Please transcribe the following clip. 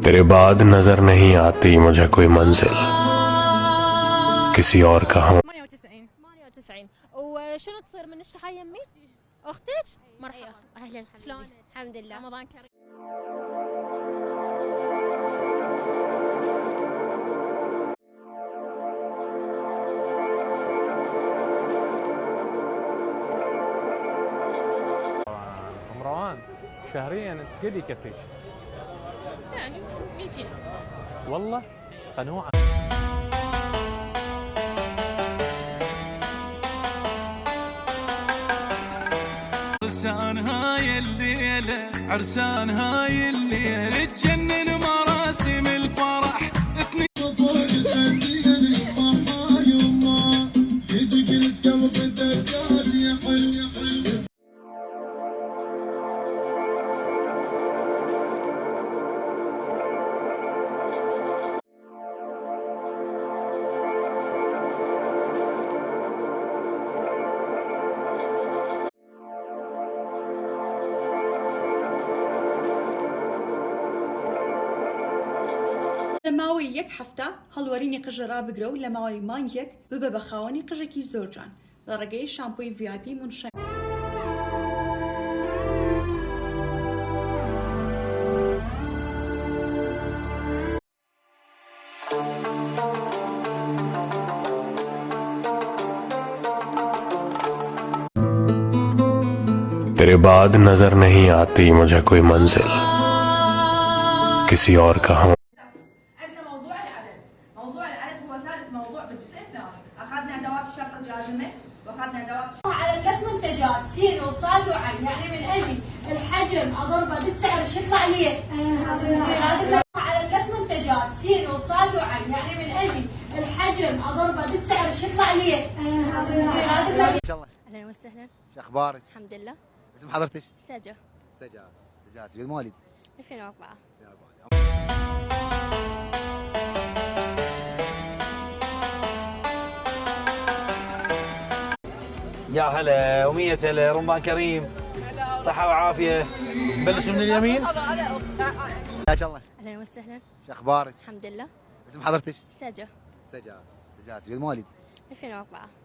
तेरे बाद नजर नहीं आती मुझे कोई मंजिल किसी और का हूँ. 98. وشنو تصير من الشحاة يمي؟ اختك؟ مرحبا اهلا شلونك؟ الحمد لله رمضان كريم. مروان شهريا انت قد يكفيك؟ يعني 200 والله قنوعه. عرسان هاي الليلة عرسان هاي الليلة تجنن مراسم الفرح لەماوەی یەک هەفتە هەڵوەرینی قژە ڕابگرە و لە ماوەی مانگێک ببە بە خاوەنی قژێکی زۆر جوان لە ڕێگەی شامپۆی VIP مونشە. तेरे बाद नजर नहीं आती मुझे कोई मंजिल किसी और का हूँ. عندنا موضوع العدد هو ثالث موضوع بالجزء الثاني، اخذنا ادوات الشرطه الجازمه واخذنا ادوات على 3 منتجات سين وصاد وعين، يعني من اجي الحجم اضربه بالسعر ايش يطلع لي؟ على 3 منتجات سين وصاد وعين، يعني من اجي الحجم اضربه بالسعر ايش يطلع لي؟ اهلا وسهلا. شو اخبارك؟ الحمد لله. اسم حضرتك؟ سجا سجاد. سجاد المواليد؟ 2004. يا هلا ومية هلا رمضان كريم. صحة وعافية. نبلش من اليمين؟ حياك الله. اهلا وسهلا. شو اخبارك؟ الحمد لله. اسم حضرتك؟ سجا سجاد. سجاد المواليد؟ 2004.